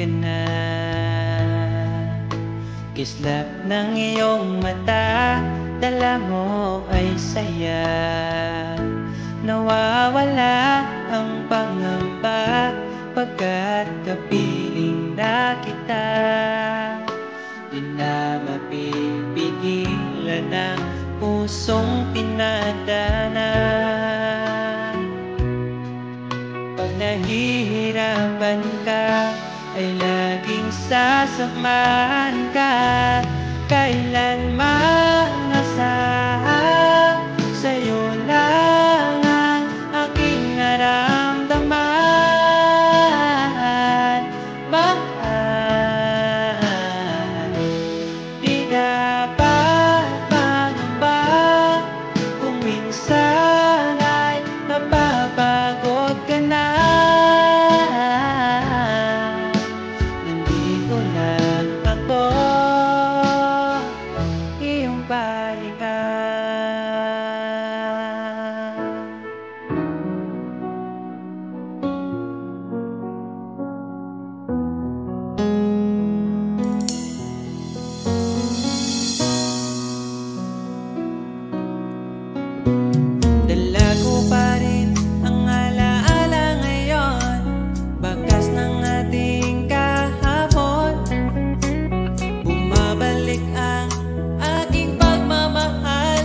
ka na. Kislap ng iyong mata, dala mo ay saya. Nawawala ang pangamba pagkat kapiling na kita. Di na mapipigilan ang pusong pinadana. Pag nahihirapan ka, ay laging sasamahan ka. Kailanman asahan, sa'yo lang ang aking naramdaman. Mahal, di dapat mangamba kung minsan ay napapagod ka na. Nandito lang ako, iyong pahinga. Dala ko pa rin ang alaala ngayon, bakas ng ating kahapon. Bumabalik ang aking pagmamahal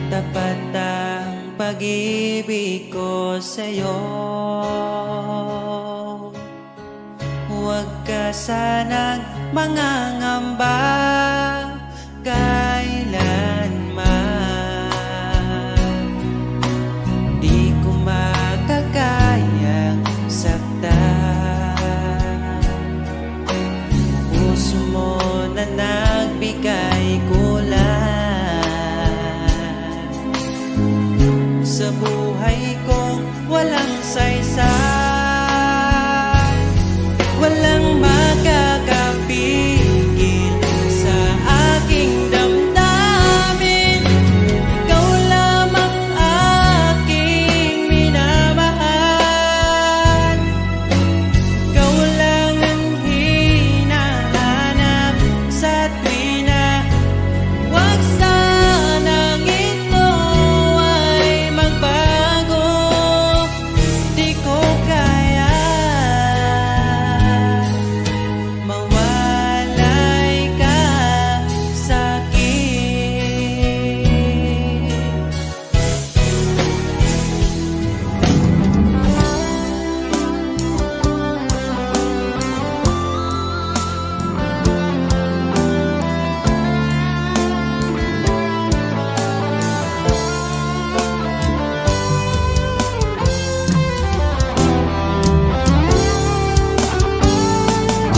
tapat ang pag-ibig ko sa'yo. Huwag ka sanang mangangamba kailanman. Di ko makakayang saktan. Puso mo na nagbigay kulang sa buhay kong walang saysay. Walang makakapigil sa aking damdamin. Ikaw lamang aking minamahal. Ikaw lang ang hinahanap sa tuwina. Huwag sanang ito ay magbago. Di ko kaya mawalay ka sa'kin.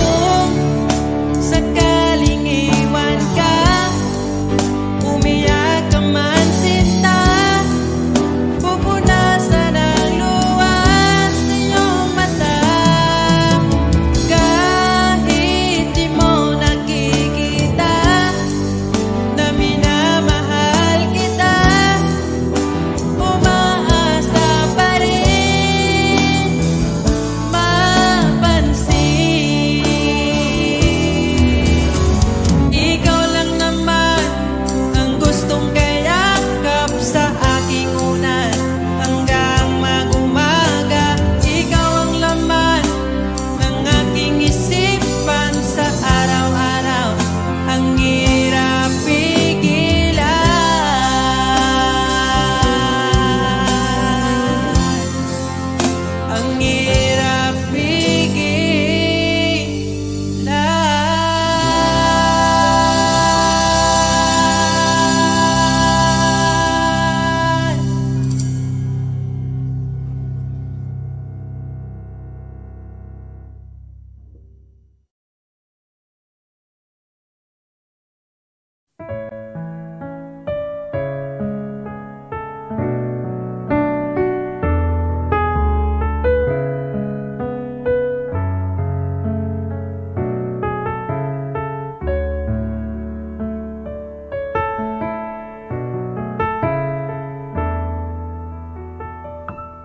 Kung sakaling iwan ka, umiyak ka man sinta, pupunasan ang luha sa iyong mata. Kahit di mo nakikita na minamahal kita, umaasa pa rin mapansin. Ikaw lang naman ang gustong kayakap sa aking unan hanggang mag-umaga. Ikaw ang laman ng aking isipan sa araw-araw. Ang hirap pigilan, ang hirap pigilan.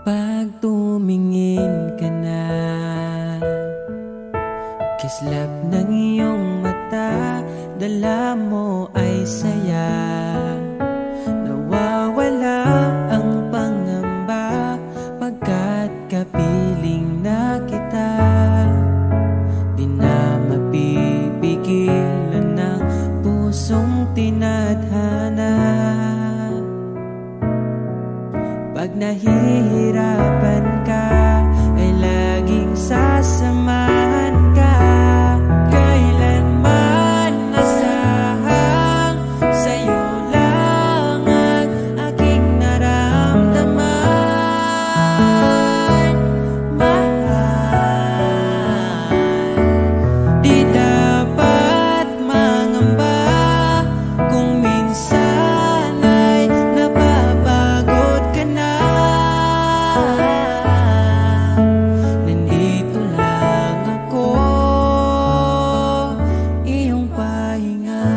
Pag tumingin ka na, kislap ng iyong mata, dala mo ay saya. Nawawala ang pangamba pagkat kapiling na kita. Di na mapipigilan ng pusong tinadhana. Pag nahihirapan ka, ay laging sasamahan ka. Kailanman asahang sa'yo lang ang aking naramdaman. Mahal, di dapat mangamba kung minsan ay napapagod ka na. Nandito lang ako, iyong pahinga.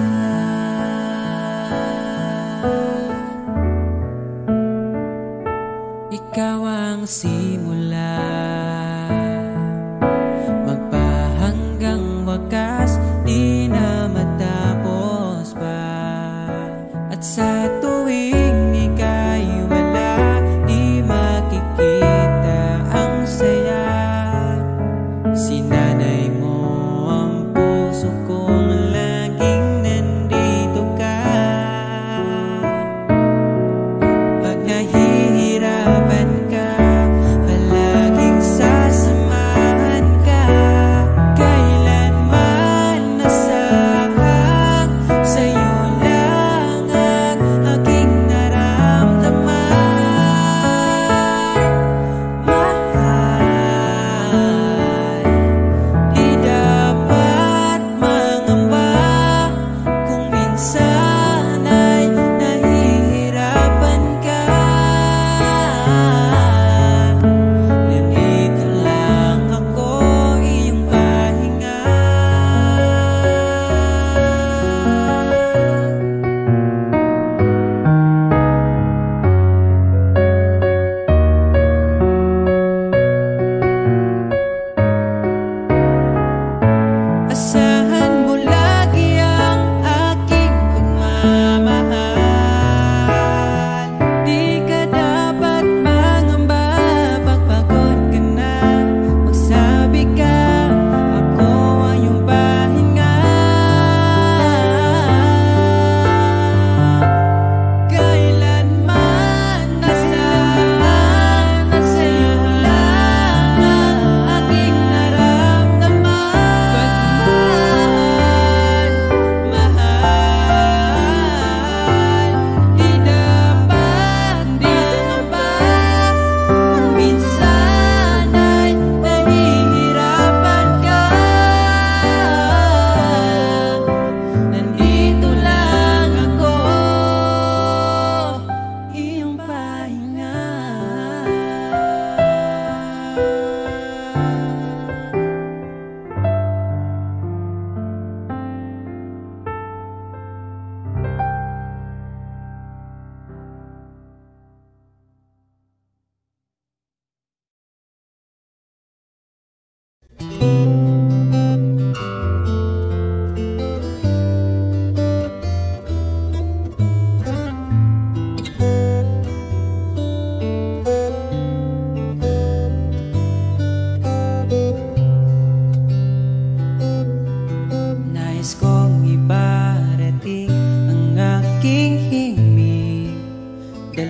Ikaw ang simula, magpahanggang wakas, di na matapos pa. At sa tuwing ika'y wala, di makikita ang saya. Sinanay mo ang puso kong laging nandito ka.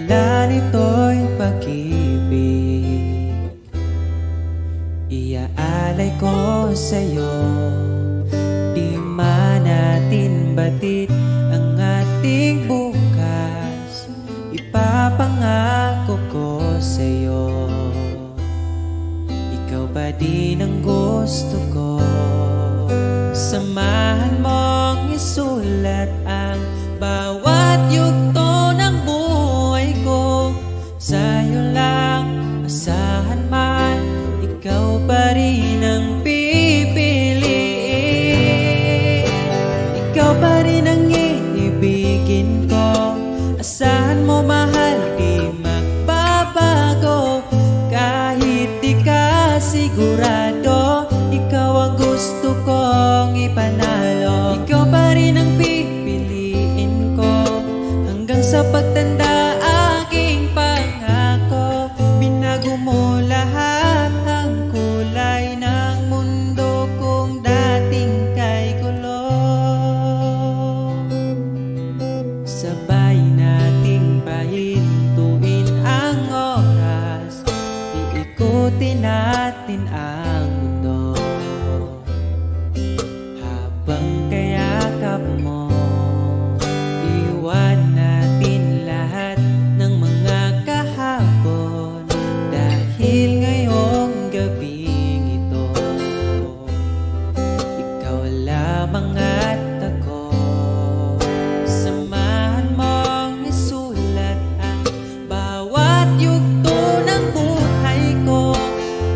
Akala nito'y pag-ibig, iaalay ko sa'yo. Di man natin batid ang ating bukas, ipapangako ko sa'yo. Ikaw pa din ang gusto ko. Samahan mong isulat ang bawat yugto ng buhay ko. Sa'yo lang, asahan man, ikaw pa rin ang pipiliin. Ikaw pa rin ang iibigin ko. Asahan mo mahal, di magbabago. Kahit di ka sigurado, ikaw ang gusto kong ipanalo. Ikaw pa rin ang pipiliin ko hanggang sa pagtanda. Aking pangako, binago mo lahat ang kulay ng mundo kung dating kay gulo. Sabay nating pahintuin ang oras, iikutin natin ang mundo. Habang kayakap mo, iwan natin lahat ng mga kahapon. Dahil ngayong gabing ito, ikaw lamang at ako. Samahan mong isulat ang bawat yugto ng buhay ko.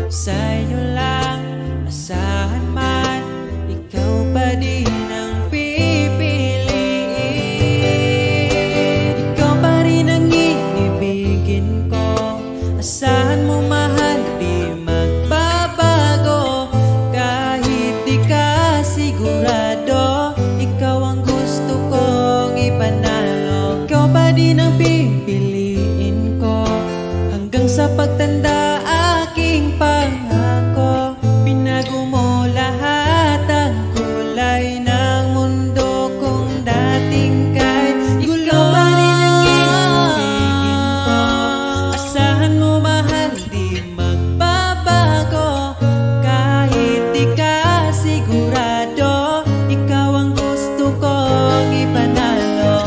Sa'yo lang, asahan man, ikaw pa din ang pipiliin. Ikaw pa rin ang iibigin ko. Asahan mo mahal, di magbabago. Kahit di ka sigurado, ikaw ang gusto kong ipanalo. Ikaw pa din ang pipiliin ko hanggang sa pagtanda. Aking pangako, binago mo lahat ang kulay ng mundo kung dating kay gulo. Ikaw pa rin ang iibigin ko. Asahan mo mahal, di magbabago. Kahit di ka sigurado, ikaw ang gusto kong ipanalo.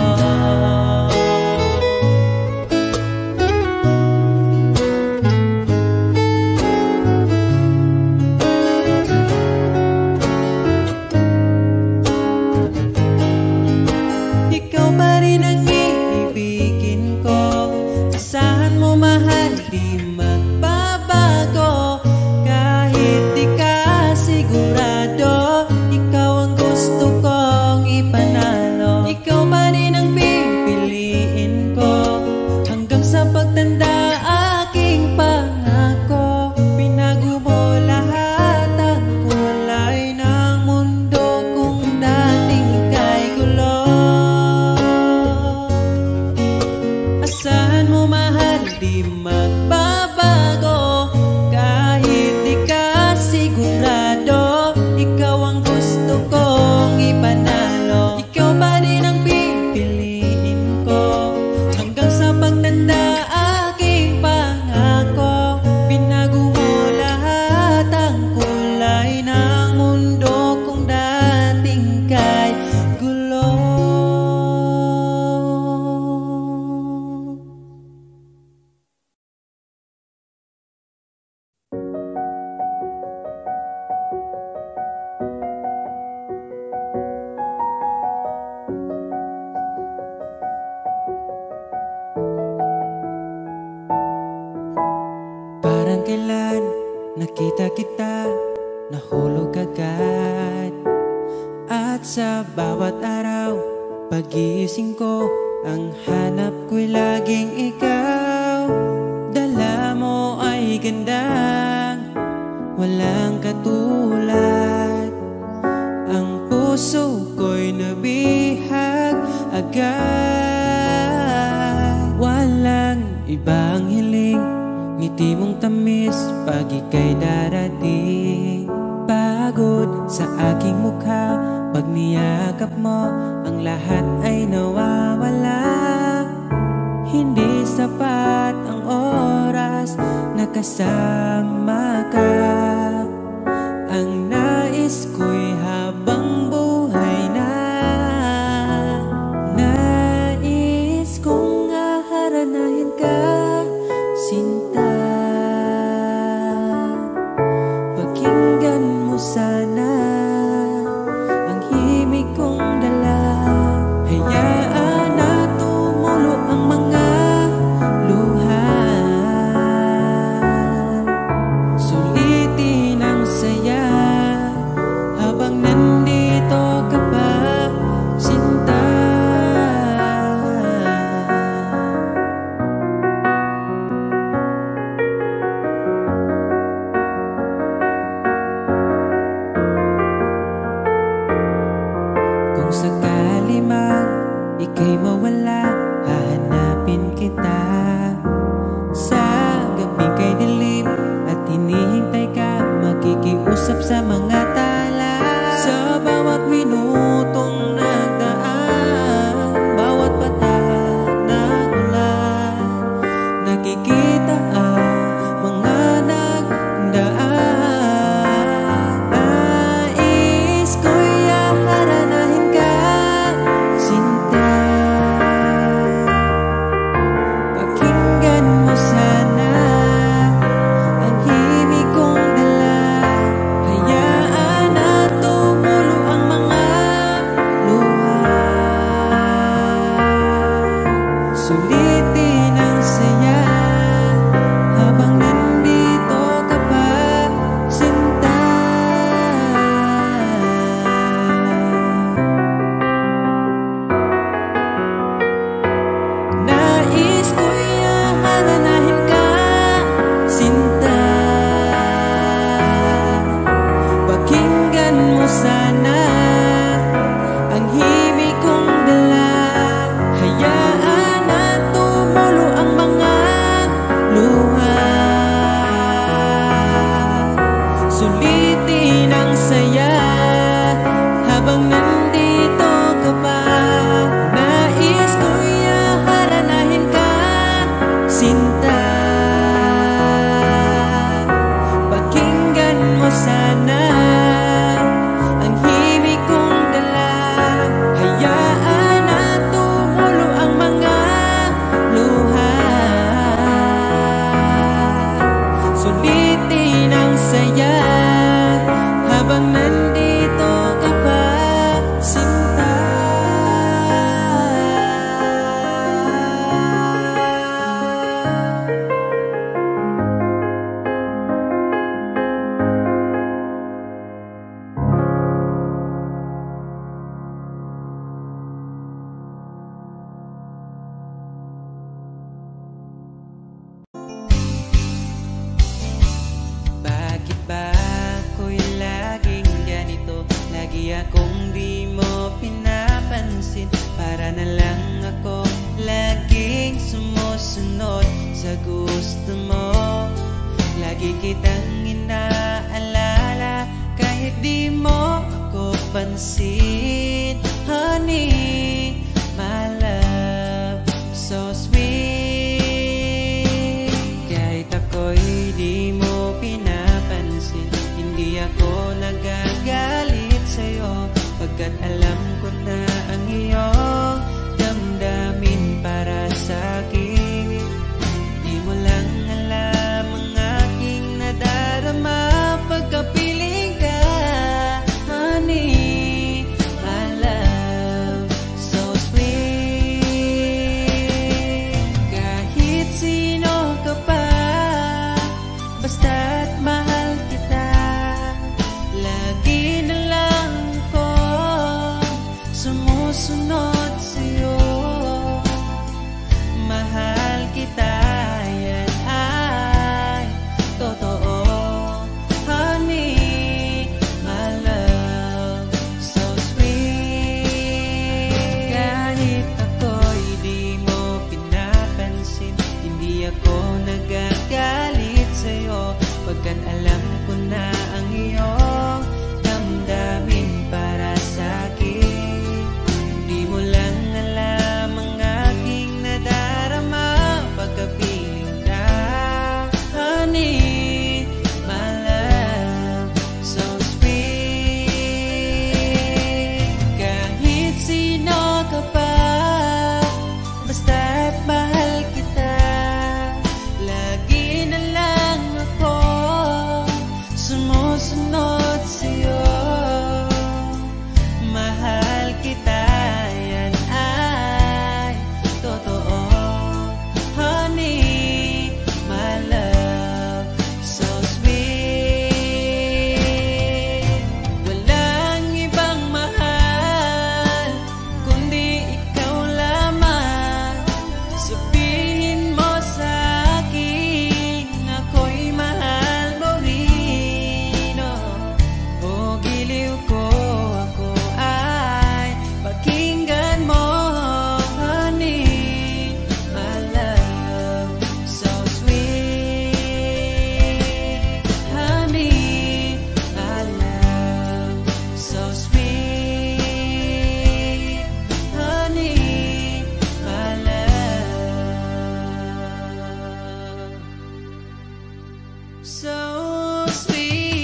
Ikaw pa rin ang iibigin ko. Asahan mo mahal, di magbabago. Kahit di ka sigurado, ikaw ang gusto kong ipanalo. Ikaw pa rin ang pipiliin ko hanggang sa pagtanda. Aking pangako, binago mo lahat ang kulay ng mundo kung dating kay gulo. Asahan mo mahal, di magbabago. Kahit di ka sigurado, ikaw ang gusto kong ipanalo. Ikaw pa rin ang pipiliin ko hanggang sa pagtanda. Aking pangako, binago mo lahat ang kulay ng mundo kung dating kay gulo. Parang kailan nakita kita, nahulog agad. At sa bawat araw, pagising ko, ang hanap ko'y laging ikaw. Dala mo ay gandang walang katulad. Ang puso ko'y nabihag agad. Walang ibang hiling, ngiti mong tamis pag ika'y darating. Pagod sa aking mukha, pag niyakap mo, ang lahat ay nawawala. Hindi sapat ang oras na kasama ka. Ang nais ko'y habang buhay na. Nais kong aharanahin ka, sinta. Pakinggan mo sana ang himig kong dala. Hayaan na tumulo ang mga luha. Sulitin ang saya habang nandito ka pa, sinta. Kung sakali man ika'y mawala, hahanapin kita. Sa gabi kay dilim at hinihintay ka, makikiusap sa mga tala. Sa bawat minutong nagdaan, bawat patak ng ulan, nakikita ang mga nagdaan. Nais ko'y aharanahin ka, sinta. Pakinggan mo sana ang himig kong dala. Hayaan na tumulo ang mga luha. Sulitin ang saya habang nandito ka pa, sinta. Nais ko'y aharanahin ka, sinta. Pakinggan mo sana ang himig kong dala. Hayaan na tumulo ang mga luha. Sulitin ang saya habang nandito ka pa. Nais ko'y aharanahin ka, sinta. Pakinggan mo sana ang himig kong dala. Hayaan na tumulo ang mga luha. Sulitin ang saya habang nandito ka pa, sinta. Bakit ba ako'y laging ganito? Lagi akong di mo pinapansin. Para na lang ako laging sumusunod sa gusto mo. Lagi kitang inaalala kahit di mo ako pansin. Honey, my love, so sweet. Kahit ako'y di mo pinapansin, hindi ako nagagalit sa'yo, pagkat alam ko na ang iyong damdamin para sa'kin. Di mo lang alam ang aking nadarama pagkapiling ka. Honey, my love, so sweet. Kahit sino ka pa, basta't mahal kita. Lagi na lang ko sumusunod sa'yo. Mahal kita, yan ay totoo. Honey, my love, so sweet. Kahit ako'y di mo pinapansin, hindi ako nagagalit sa'yo, pagkat alam ko na ang iyong damdamin para sa'kin. Di mo lang alam ang aking nadarama so sweet.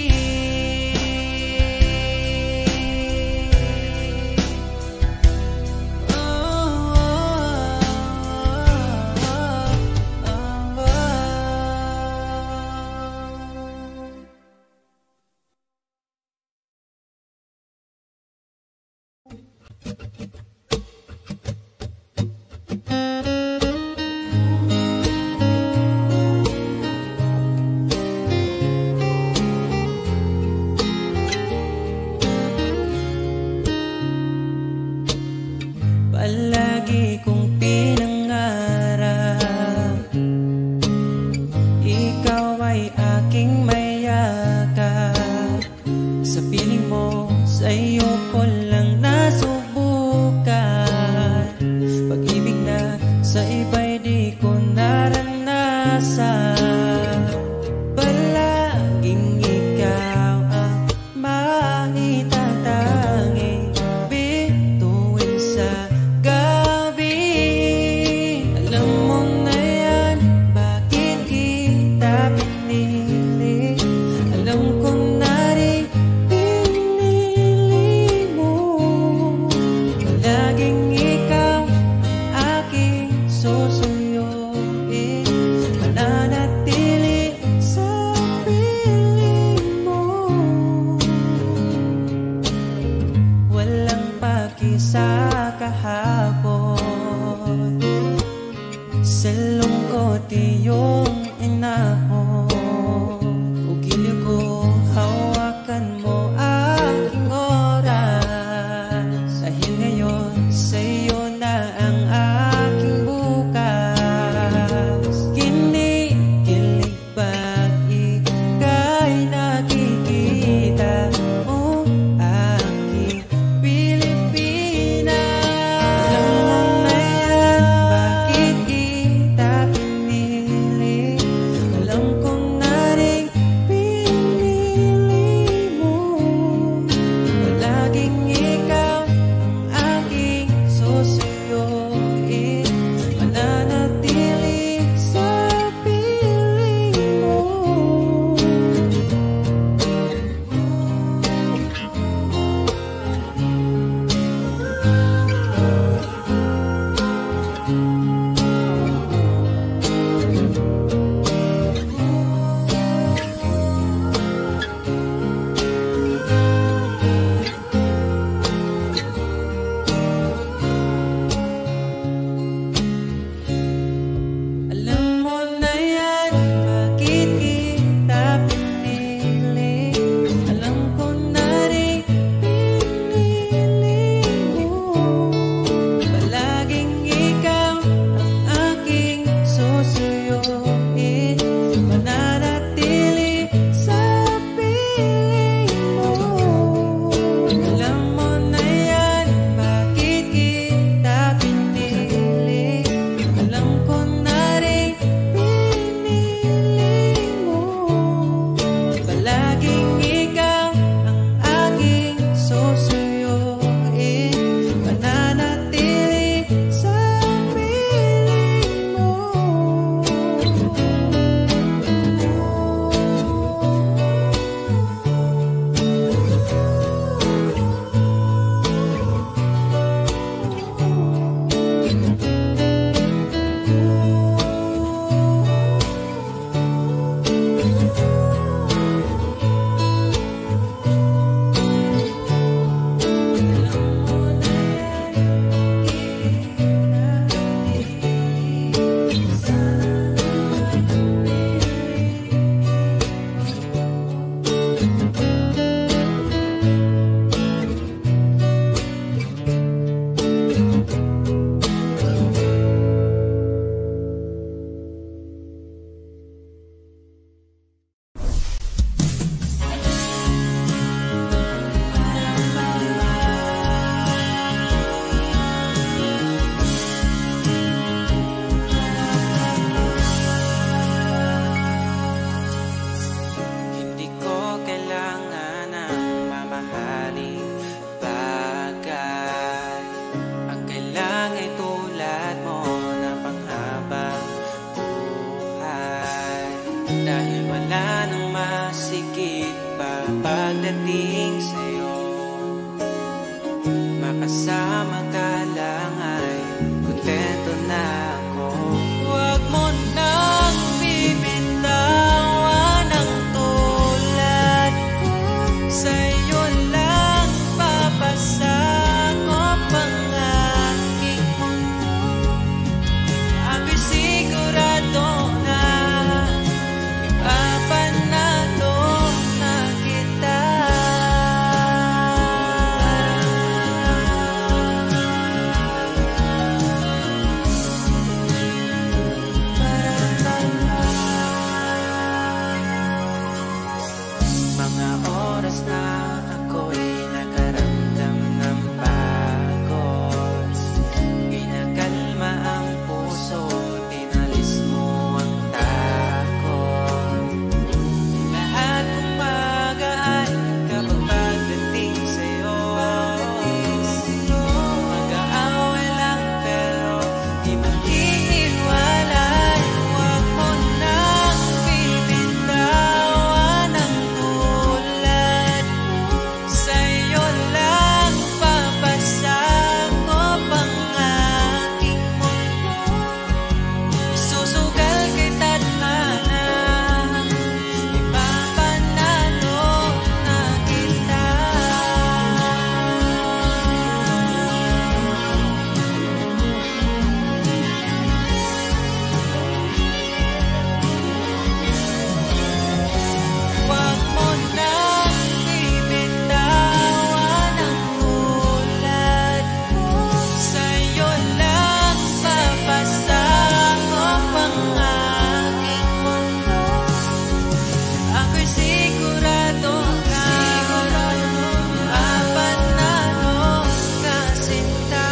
Palagi kong pinangarap, ikaw ay aking mayakap. Sa piling mo, sa'yo ko lang nasubukan. Pag-ibig na sa iba'y di ko naranasan. Palaging ikaw ang maitatanging bituin sa gabi. Alam mo na yan, bakit kita pinili? Alam ko na rin pinili mo. Palaging ikaw aking susuyuin, mananatili sa piling mo. Walang paki sa kahapon, sa lungkot iyong inahon. Ugiliw ko, hawakan mo aking oras. Dahil ngayon sa'yo na ang aking bukas. Kinikilig pag ika'y nakikita mo aking Pilipinas. Alam mo na yan, bakit kita pinili? Dahil wala nang masigit pa pagdating sa'yo. Makasama ka lang ay kontento na ako. Huwag mo nang bibitawan ang tulad ko. Sa'yo lang papasakop ang aking mundo. Ako'y sigurado na ipapanalo na kita. Mga oras na ako'y nakaramdam ng pagod, ginakalma ang puso, tinalis mo ang takot. Lahat kumagaan kapag pagdating sa'yo. Mag-aaway lang pero di mag-iiwalay. Huwag mo nang bibitawan ang tulad ko. Sa'yo lang papasakop ang aking mundo. Susugal kay tadhana, ipapanalo na kita. Huwag mo nang bibitawan ang tulad ko. Sa'yo lang papasakop ang aking mundo. Ako'y sigurado na mapanalo ka sinta.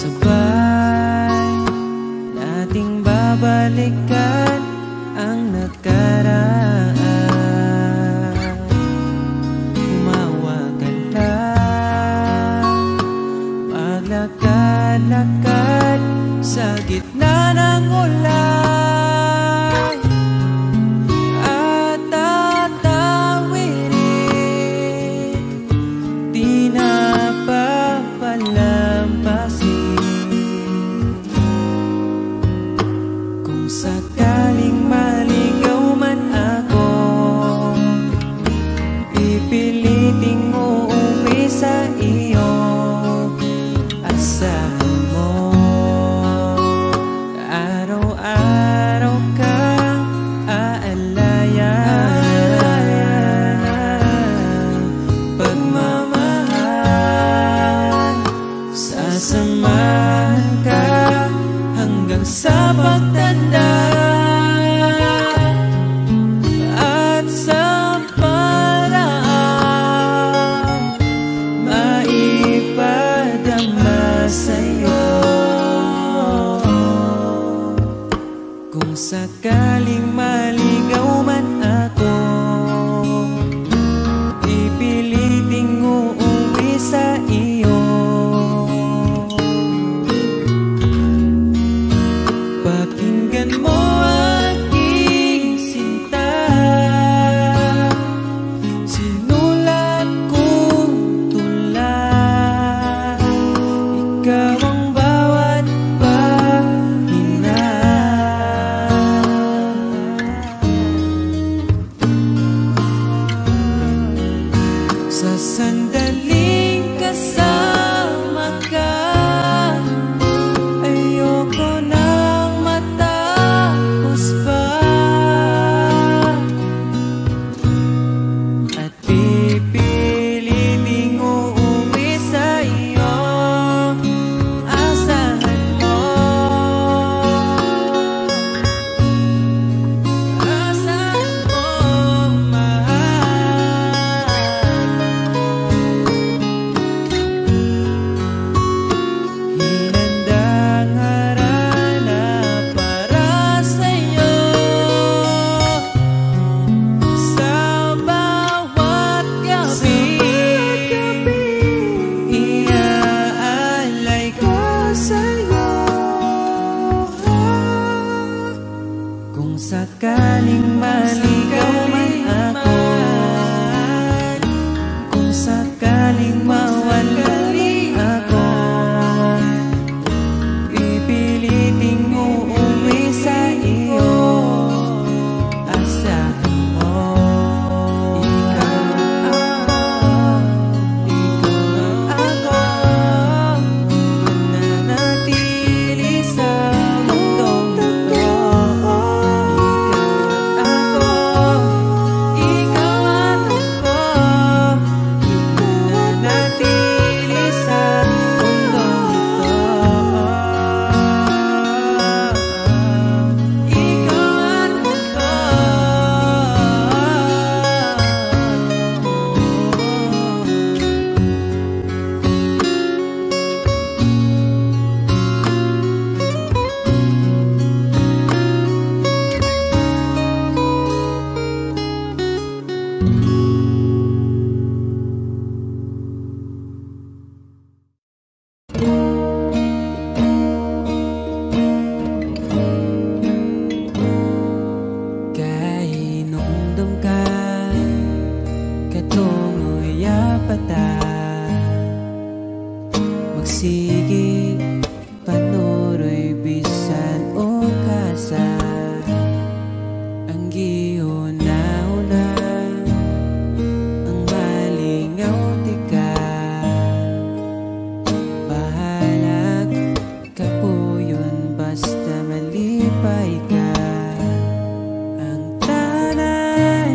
Sabay nating babalikan ang nakaraan. Umawa ka lang, maglakad-lakad sa gitna ng ulan. At tatawirin, di na papalampasin. Kung sakaling maligaw man ako, pipiliting uuwi sa iyo. Asahan mo Magsigi panuroy bisan o kasa ang gihuna-huna ang malingaw di ka bahalag kapuyon basta malipay ka ang tanan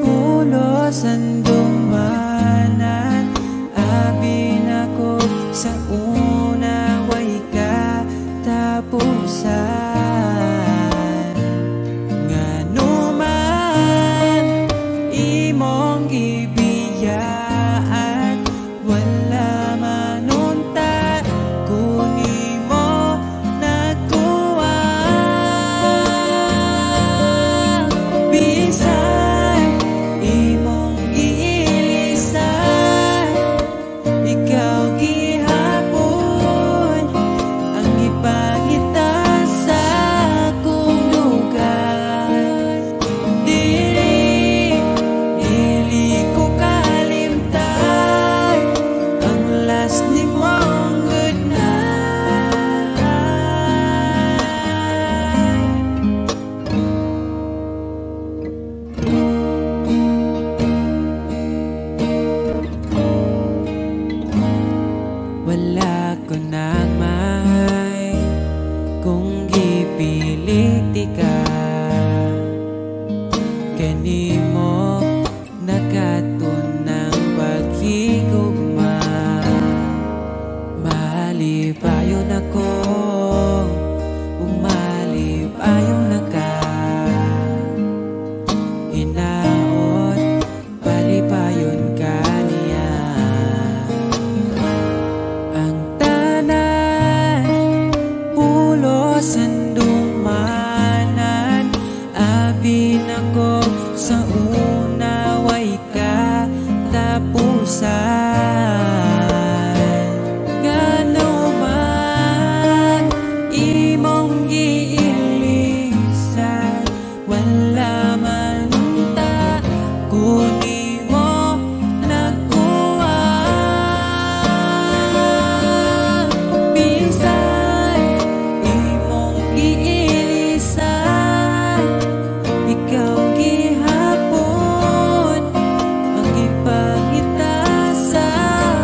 pulos ang dumanan abin ako sa una way ka tapusan ngano man imong gibiyaan wala manunta kung imo nagkuha bisan imong giilisan ikaw gihapon ang ipangita sa akong lugar dili ko kalimtan ang last ni mong good night wala ko nang mahay kung gipilit di ka kanimo nakatunang paghigugma malipayon ako umalipayon na ka hinaot palipayon ka niya ang tanan pulos ang dumanan abin ako sa una way ka tapusan ngano man imong giilisan wala man ta kung imo nagkuha bisan imong giilisan ikaw gihapon ang ipangita sa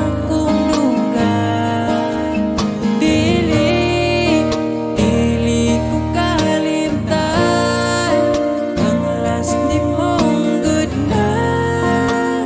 akong lugar dili ko kalimtan ang last ni mong good night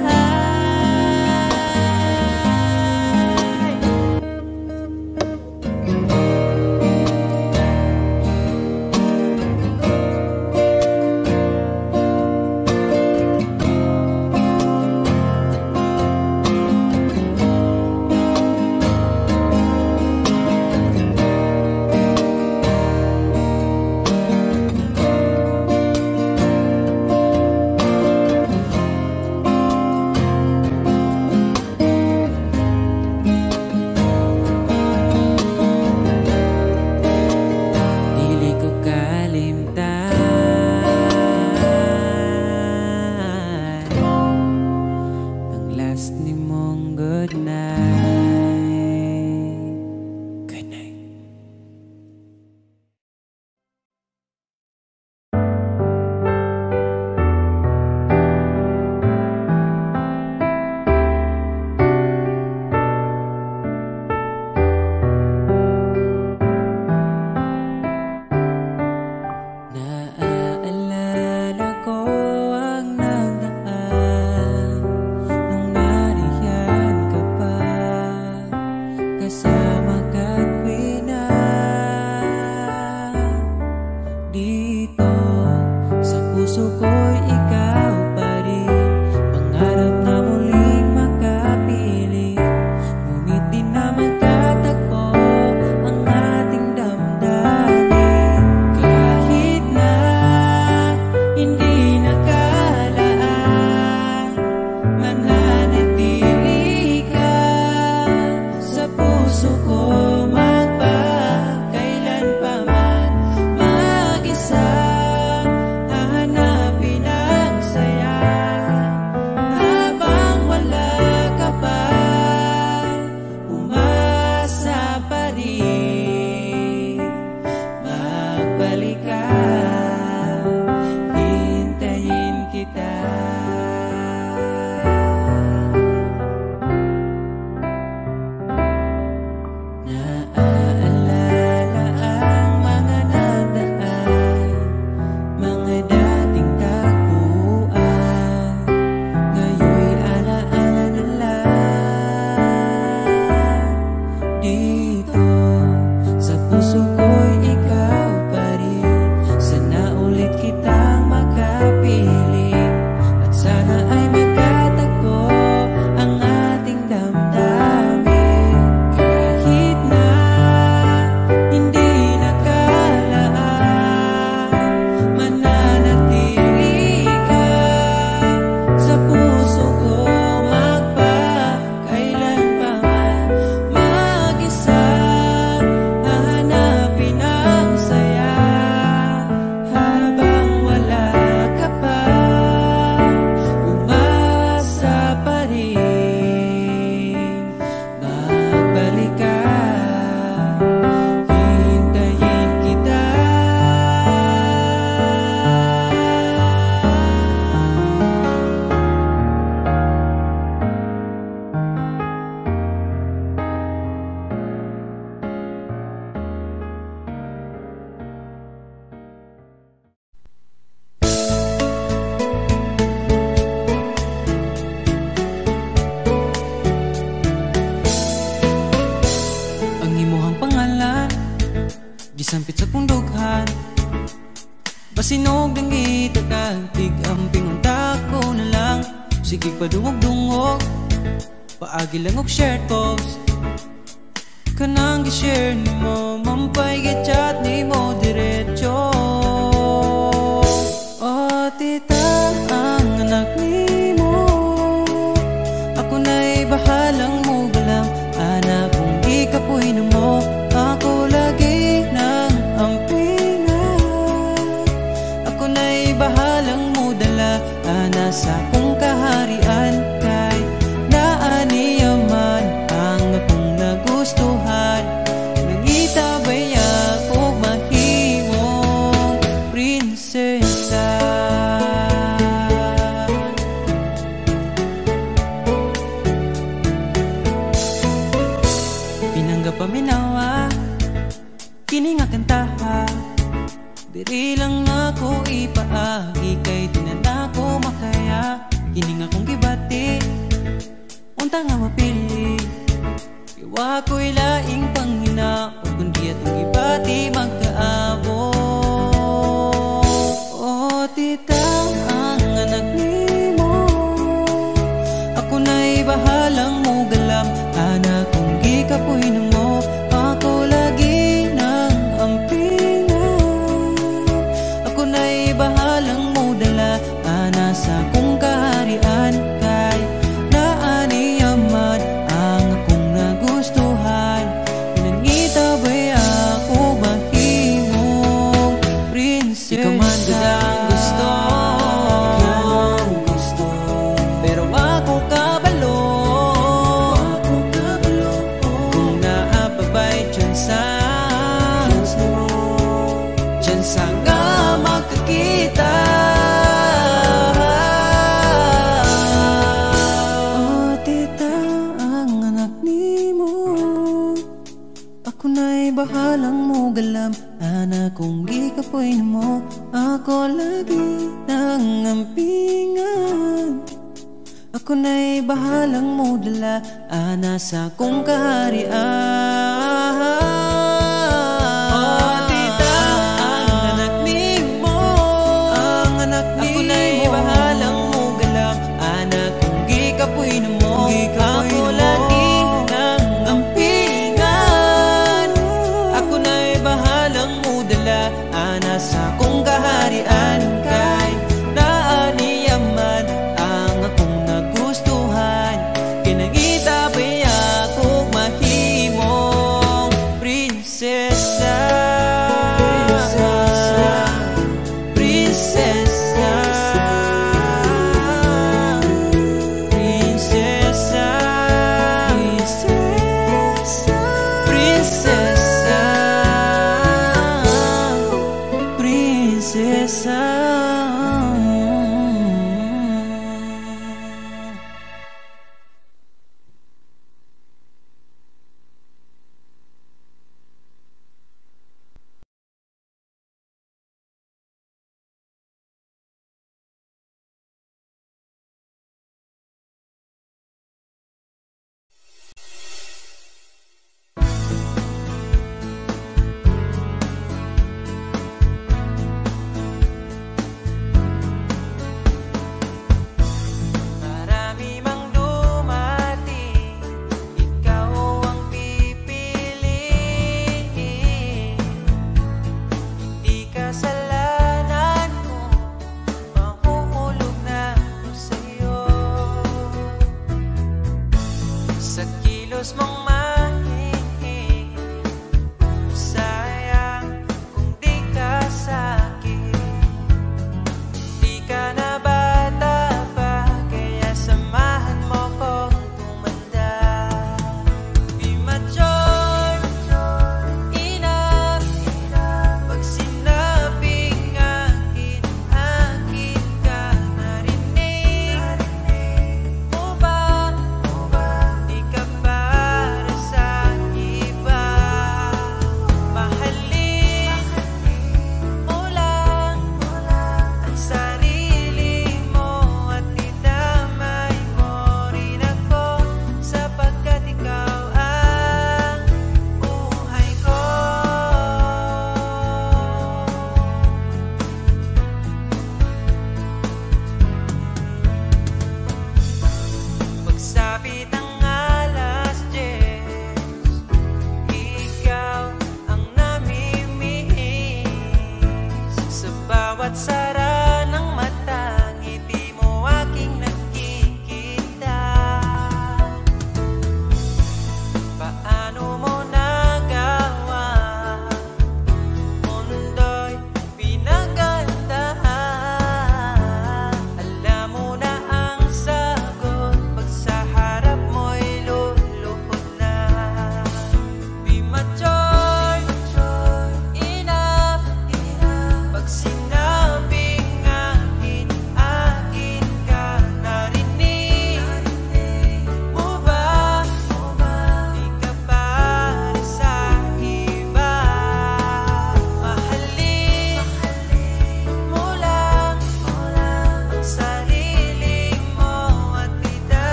dili ko kalimtan ang last ni mong good night good night naaalala ko ang nagaan nung nariyan ka pa kasama ka Quina dito sa puso ko'y ikaw pa rin pangarap na muling makapiling ngunit di na magkatagpo ang ating damdamin kahit na hindi nakalaan mananatili ka sa puso ko dito sa puso ko'y ikaw pa rin. Sana ulit kitang makapiling at sana ay magkatagpo ang ating damdamin. Kahit na hindi nakalaan, mananatili ka sa puso ko magpakailanman. Mag-isa hahanapin ang saya habang wala ka pa. Umasa pa rin, magbalik ka, hintayin kita. Ang imuhang pangalan gisampit sa kong dughan, basinog ng itatagtig ang pingunta ko na lang. Sige padungog-dungog, paagi lang og share post. Kanang gi-share ni mo, mampay gi-chat ni mo diretso. Oh tita, ang anak ni mo, ako na'y bahalang mo galang. Anak kong ikapoy na mo, ako lagi ng ampingan. Ako na'y bahalang mo dala, ana sa kong kaharian. Kay naaniyaman ang akong nagustuhan, nangitabay ako mahimong prinsesa. Pinangga paminawa, kini nga kantaha, diri lang ako ipaagi kay di na nako makaya. Kini nga kong gibati, unta nga mapili, iwa ko'y laing panghina, o kundi atong gibati magkaabo. Oh tita, ang anak ni mo, ako na'y bahalang mo galam. Anak kong gikapoy na mo, ako lagi ng ampingan. Ako na'y bahalang mo dala, ana sa kong kaharian. Kay naaniyaman ang akong nagustuhan, nangitabay ako mahimong prinsesa. Ikaw man ang gusto, pero ako kabalo. Kung naapabay tsansa nga magkakita. Oh tita, ang anak ni mo, ako na'y bahalang mo galam. Anak kong gikapoy na mo, ako lagi ng ampingan. Ako na'y bahalang mo dala, ana sa kong kaharian. Oh tita, ang anak ni mo, ako na'y bahalang mo galam. Anak kong gikapoy na mo, ako lagi ng ampingan. Ako na'y bahalang mo dala, ana sa kong kaharian. Kay naaniyaman ang akong nagustuhan, kinangitabay ako mahimo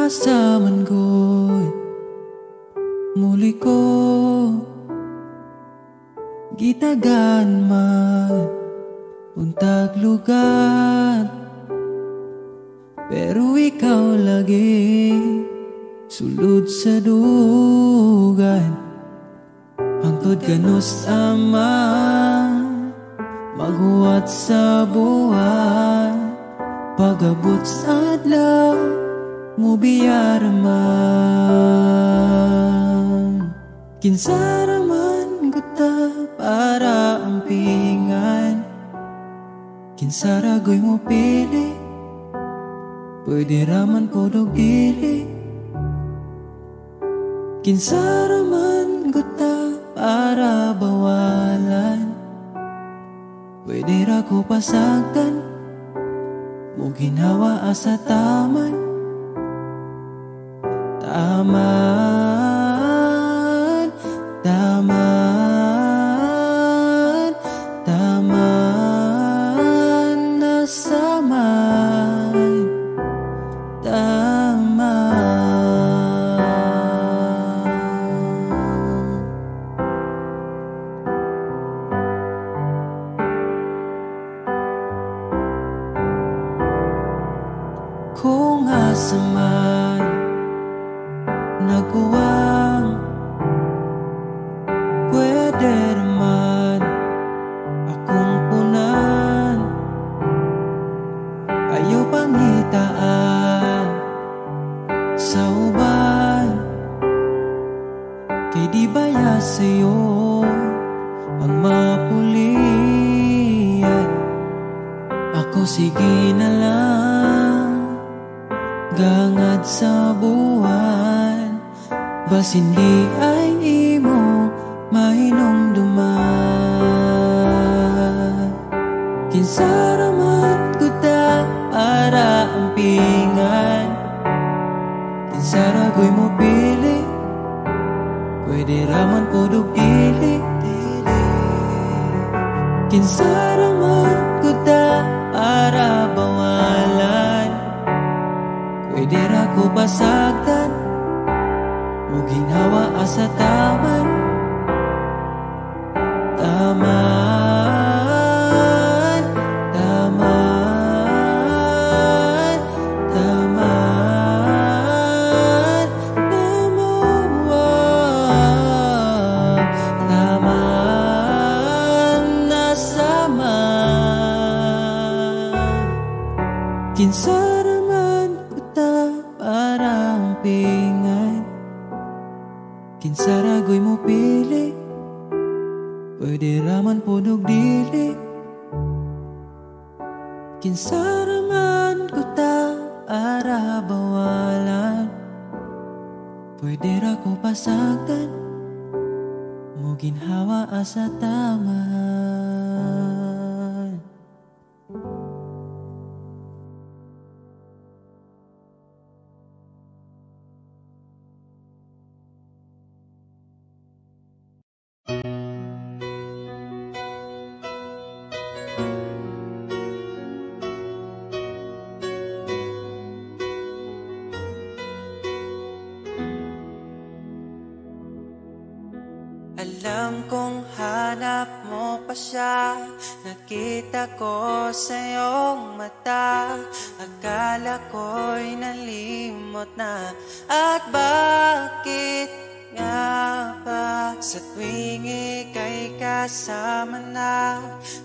asa man ko'y muli ko gitagan man untag lugar, pero ikaw lagi sulod sa dugan. Hangtod ganus ama maghuwat sa buwan, pagabot sa adlaw mo biyaraman. Kinsaraman guta para ampingan, kinsaragoy mo pili, pwede raman ko dugili. Kinsaraman guta para bawalan, pwede ra ko pasagdan, mo ginawa asa taman. Taman, taman, taman, nasaman, taman. Kung asa man nagkuwang, pwede naman akong punan. Ayaw pangitaan sa uban, kay di baya sa'yo ang mapulian. Ako sige na lang gangad sa buwan, bas hindi ay imo mahinumduman. Kinsaraman guta para ampingan, kinsaragoy mo pili, pwede raman po dugili. Kinsaraman guta para bawalan, pwede ra ko pasagdan, mo ginawa asa taman. Taman, taman, taman, taman, taman, nasaman. Kinsaraman kuta para ampingan, kinsaragoy mo pili, pwede raman po dugdili. Kinsaraman kuta para bawalan, pwede ra ko pasagdan, mo ginhawa asa taman. Alam kong hanap mo pa siya, nakita ko sa iyong mata. Akala ko'y nalimot na, at bakit nga ba sa tuwing ika'y kasama na,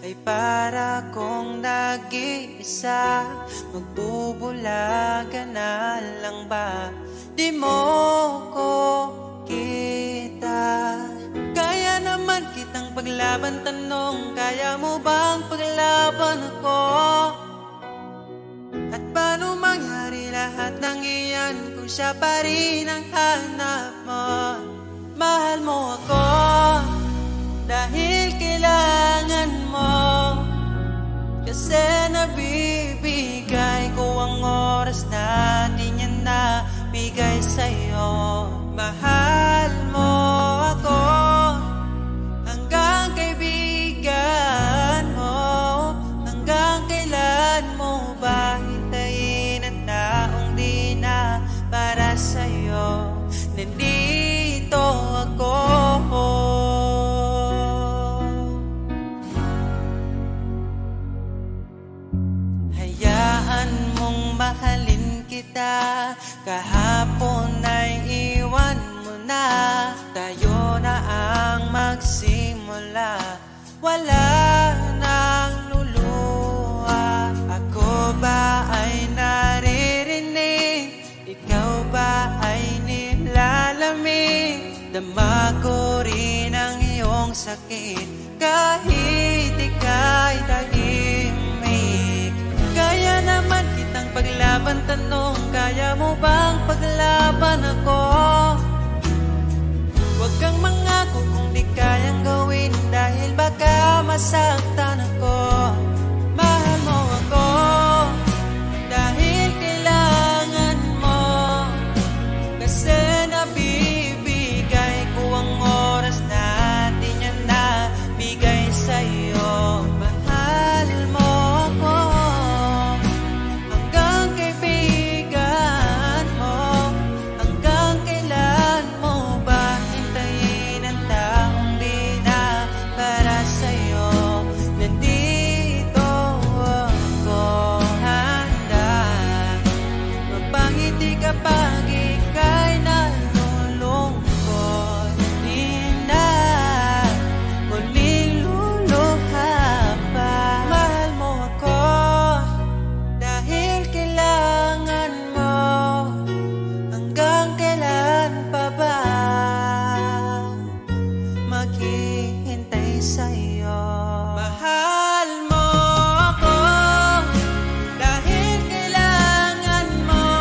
ay para kong nag-iisa. Magbubulaga na lang ba, di mo ko kita? Kaya naman kitang paglaban, tanong, kaya mo bang paglaban ako? At paano mangyari lahat ng iyan kung siya pa rin ang hanap mo? Mahal mo ako dahil kailangan mo, kasi nabibigay ko ang oras na di niya nabigay sa'yo. Mahal mo ako hanggang kaibigan mo, hanggang kailan mo ba hintayin? mahalin kita. Kahapon ay iwan mo na, tayo na ang magsimula. Wala nang luluha. Ako ba ay naririnig? Ikaw ba ay nilalamig? Dama ko rin ang iyong sakit kahit ika'y tahimik. Kaya naman kitang paglaban, tanong, kaya mo bang paglaban ako? Huwag kang mangako kung di kayang gawin, dahil baka masaktan ako. Mahal mo ako dahil kailangan mo, kasi nabibigay ko ang oras na di niya nabigay sa'yo. Mahal mo ako hanggang kaibigan mo. Hanggang kailan mo ba hintayin ang taong di na para sa'yo? Nandito ako handa mapangiti kapag ika'y nalulungkot. Di na muling luluha pa. Mahal mo ako dahil kailangan mo. Hanggang kailan pa ba maghihintay sa'yo? Mahal mo ako dahil kailangan mo,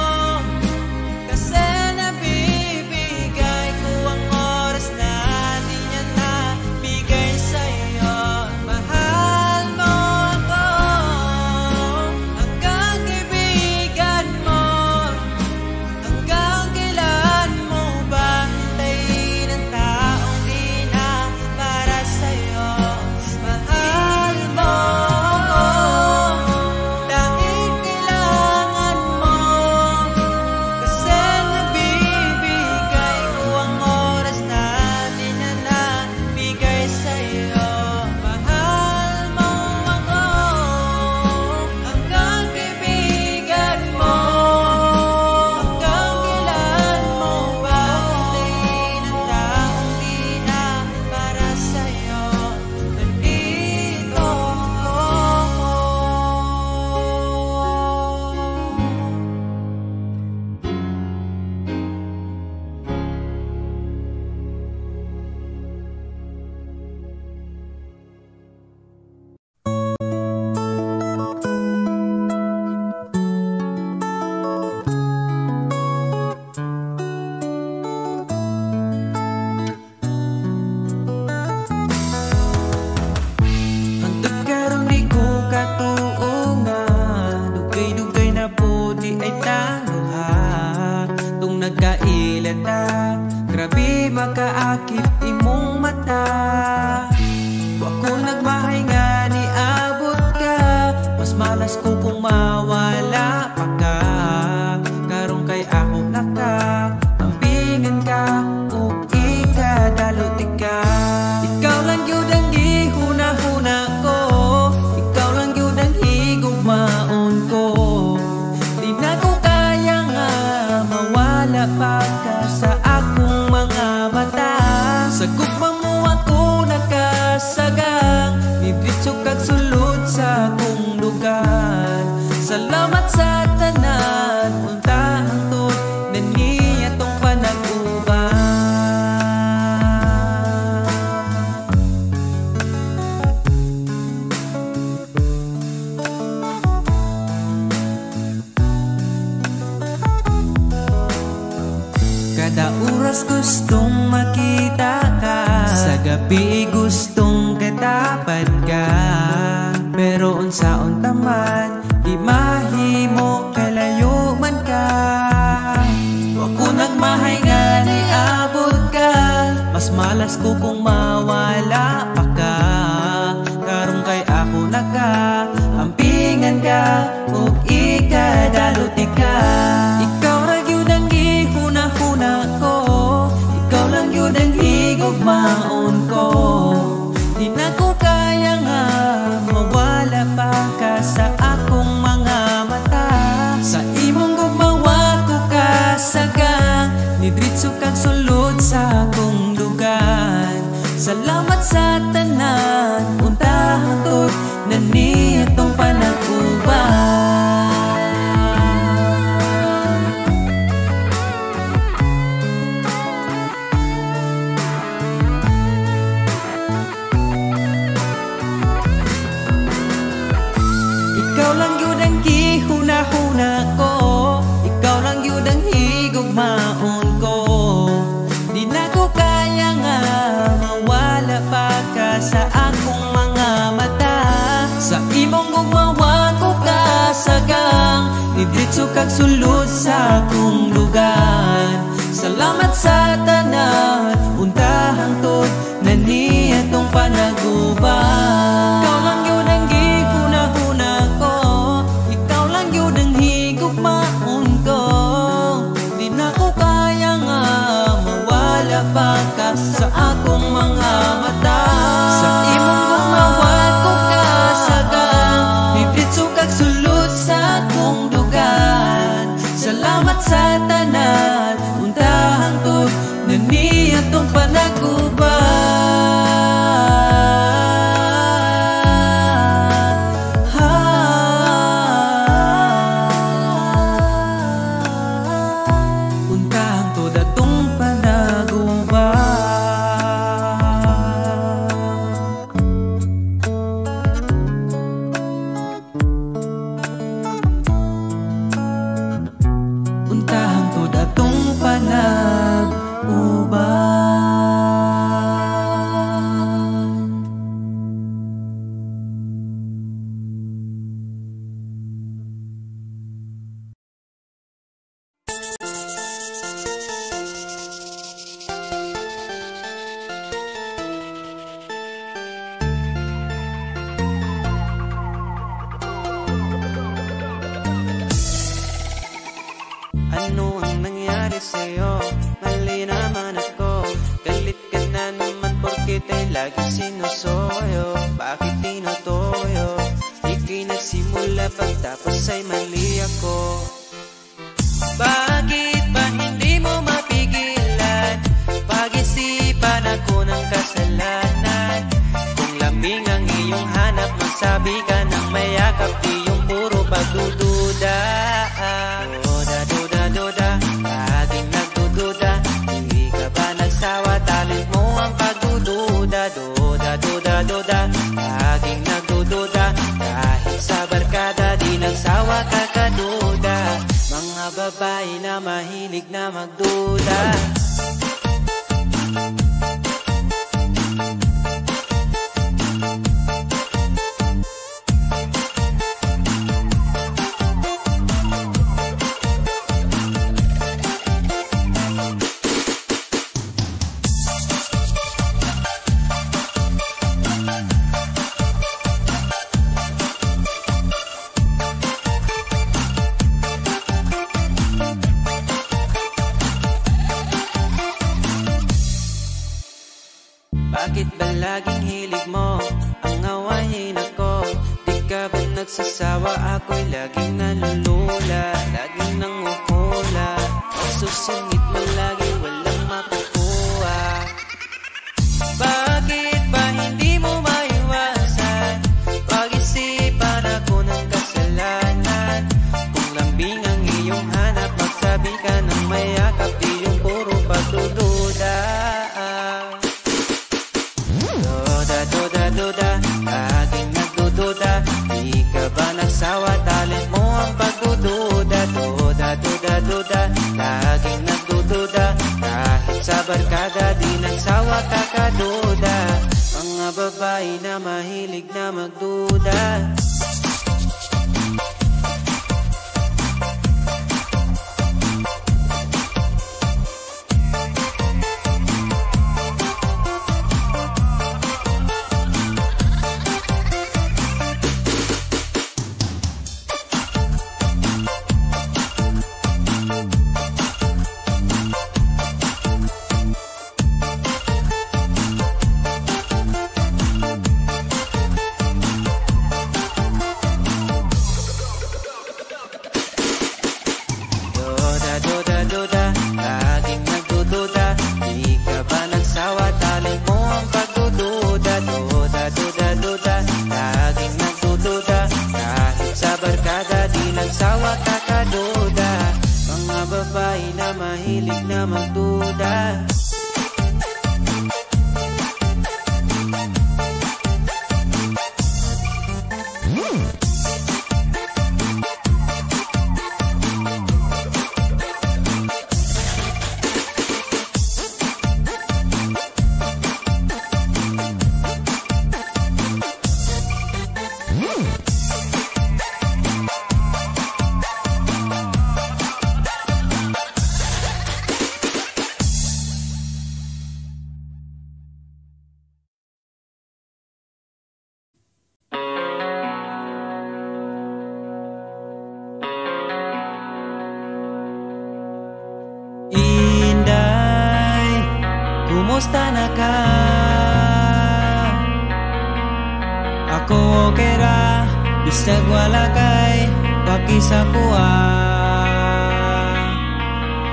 kasi nabibigay ko ang oras na di niya nabigay sa'yo. Mahal mo ako hanggang kaibigan mo. Hanggang kailan mo ba hintayin ang taong di na para sa'yo? Mahal mo ako dahil kailangan mo, kasi nabibigay ko ang oras na di na nabigay sa'yo. Mahal mo ako hanggang kaibigan mo. Hanggang kailan mo ba hintayin ang taong di na para sa'yo? Nandito ako. Hantod karong di ko katuo nga, dugay-dugay na po di ay tangguha. Tung nagkailan ta, grabe makaakit imong mata. Wa ko nagmahay nga ni abot ka, mas malas ko kung mawala pa ka. Karong kay ako naka ambingan ka, ug ikadalot ka. Ikaw lang yun ang gihuna-huna ko, ikaw lang yun ang higugmaon ko. Di na ko kaya nga mawala pa ka sa akong mga mata. Sa gugma mo ako nakasagang, bibritso kag sulod sa akong lugar. Salamat sa tanan, unta hangtod na niya tong panag-uban. Kada oras gustong makita ka, sa gabi gustong katapad ka. Pero unsaon taman, di mahimo kalayo man ka. Wa ko nagmahay nga ni abot ka, mas malas ko kung mawala pa ka. Karong kay ako naka ampingan ka, ug ikadalot ka. Ikaw ra gyud ang gihuna-huna ko, ikaw lang gyud ang higugmaon ko. Di na ko kaya nga mawala pa ka sa akong mga mata. Sa ko, ikaw lang yun ang higugmaon ko. Di na ko kaya nga mawala pa ka sa akong mga mata. Sa imong gugmawan ko kasagang idritso kag sulod sa akong lugar. Salamat sa tanan, untahang tod na niya tong panaguban. Ikaw lang yun ang gihuna-huna ko, ikaw lang yun ang higugmaon ko. Di na ko kaya nga mawala pa ka sa akong mga mata. Sa imong gugmawan ko kasagang idritso kag sulod sa akong lugar. Salamat sa tanan, untahang tod na niya tong panaguban. Untahang tod atong panaguban. Untahang tod atong panaguban. Ano ang nangyari sa'yo? Mali naman ako. Galit ka na naman porkit ay lagi sinusoyo. Bakit tinutoyo? Ika'y nagsimula pagtapos ay mali ako. Bakit ba hindi mo mapigilan? Pag-isipan ako ng kasalanan. Kung lambing ang iyong hanap, magsabi ka ng mayakap, di yung puro pagdududa. Duda, laging nagdududa. Hindi ka ba nagsawa? Talent mo ang pagdududa. Duda, laging nagdududa. Kahit sa barkada, di nagsawa ka kaduda. Mga babae na mahilig na magduda. Bakit ba laging hilig mo ang awayin ako? Di ka ba nagsasawa? Ako'y laging nalulula, laging nanguhula. Susungit mo lagi, walang makukuha. Bakit ba hindi mo maiwasan? Pag-isipan ako ng kasalanan. Kung lambing ang iyong hanap, magsabi ka ng mayakap, di yung puro pagdududa. Duda, laging nagdududa. Di ka ba nagsawa? Talent mo ang pagdududa. Duda, laging nagdududa. Kahit sa barkada, di nagsawa ka kaduda. Mga babae na mahilig na magduda. Duda, laging nagdududa. Di ka ba nagsawa? Talent mo ang pagdududa. Duda, laging nagdududa. Kahit sa barkada, di nagsawa ka kaduda. Mga babae na mahilig na magduda. kamusta na ka? Ako okay ra, bisag wala kay pakisa ko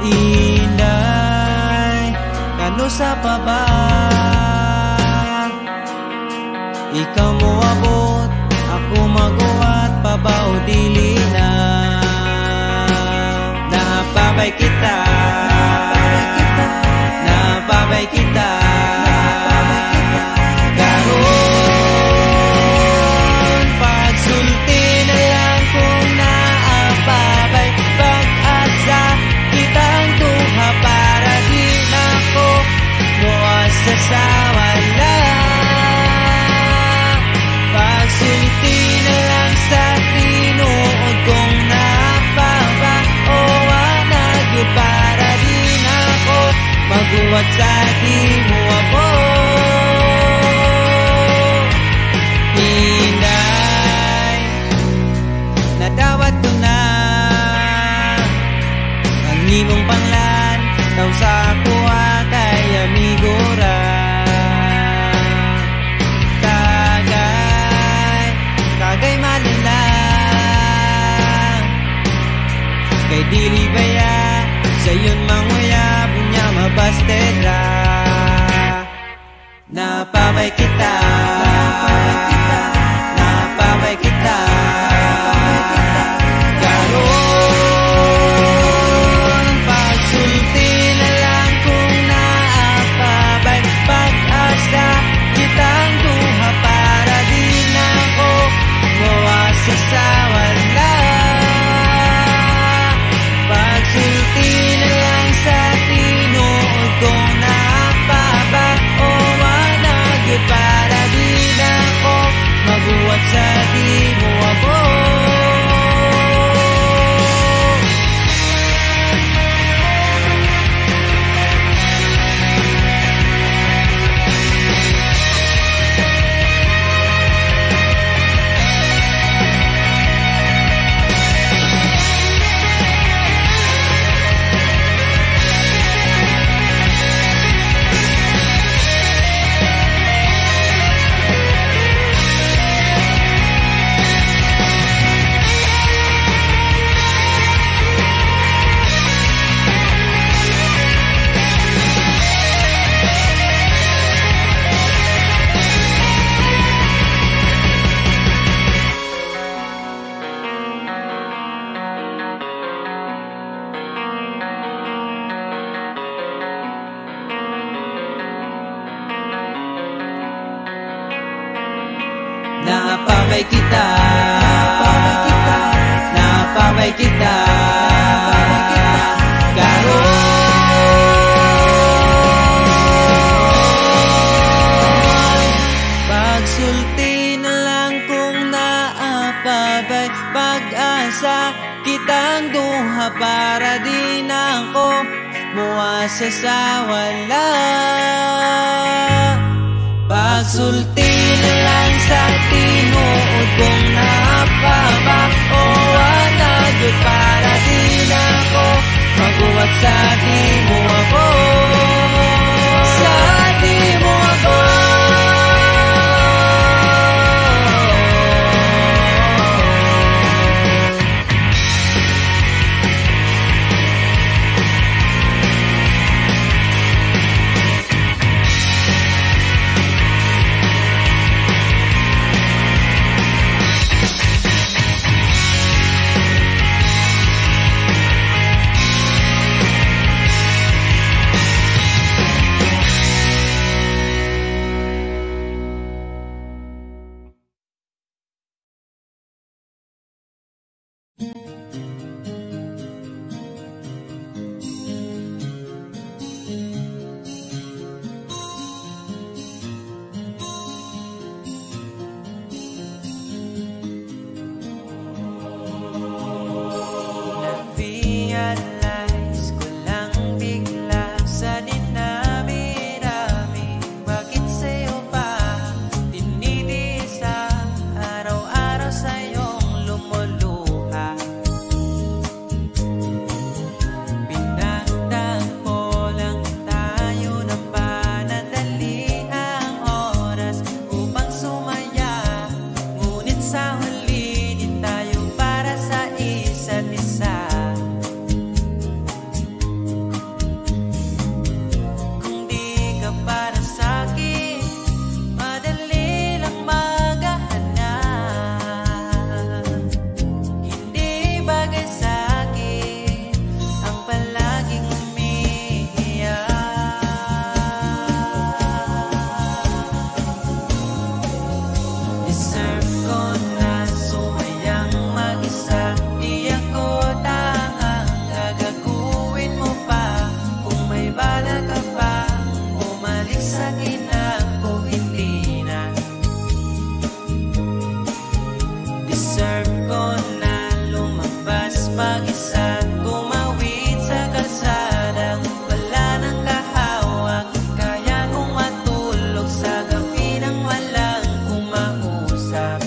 Inday, kanusa pa ba? Ikaw mo abot, ako maguwat pa ba o dili na? Napabay kita, napabay kita, karon pagsulti na lang kung naapabay, pag-asa kitang duha para di na ko muasa sa wala. Pagsulti na lang sa tinuod kong napaba o wanag para di na ko maguwat sa di mo ako. Hinday, nadawat ko na ang imong panglan, tao sa kuha kay amigo ra. Tagay malala kay dili baya sayon manguya bunya mabasted ra. Napabay kita, napabay kita, karon pagsulti na lang kung naapabay, pag-asa kitang duha para di na ko mawasa sa wala. Pagsulti na lang sa tinuod kong napaba o wanag para di na ko maguwat sa di mo ako. Napabay kita, napabay kita, karon pagsulti na lang kung naapabay, pag-asa kitang duha para di na ko muasa sa wala. Pagsulti na lang sa tinuod kong napaba o wanag para di na ko maguwat sa di mo ako. Sa di mo ako. Pinagtagpo lang tayo ng panahon. mag-isa, tumawid sa kalsadang wala nang kahawak. Kaya kong matulog sa gabi nang walang kumausap.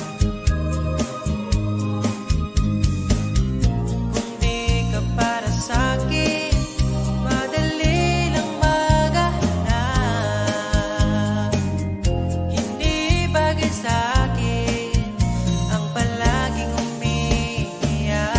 Kung di ka para sa'kin, madali lang maghanap. Hindi bagay sa'kin ang palaging umiiyak.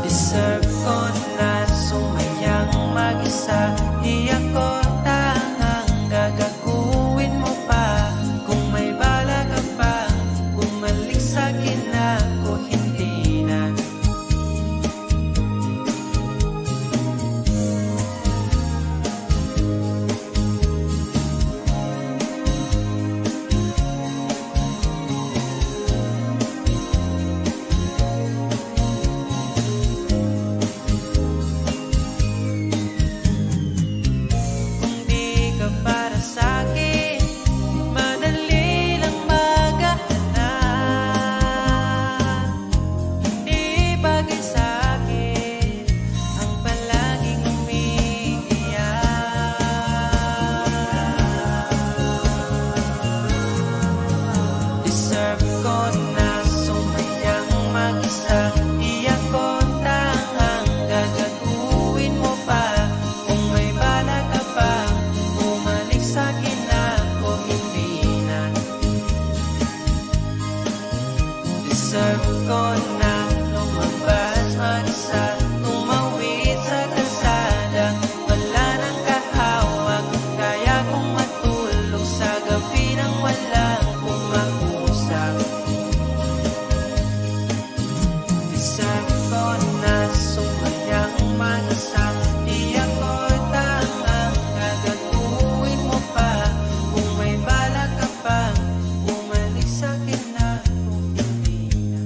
Deserve ko na sumayang mag-isa. Di ako tangang gagaguhin mo pa. Kung may bala ka pa, bumalik sa'kin ako hindi na. Kung di ka para sa'kin, madali lang maghanap. Hindi bagay sa'kin ang palaging umiiyak. Deserve ko na sumayang mag-isa. Di ako tangang gagaguhin mo pa. Kung may bala ka pa, bumalik sa'kin ako hindi na. Deserve ko na lumabas mag-isa, tumawid sa kalsada, wala nang kahawak. Kaya kong matulog sa gabi nang walang kumausap. Deserve ko na sumayang mag-isa. Di ako tangang gagaguhin mo pa. Kung may bala ka pa, bumalik sa'kin ako hindi na.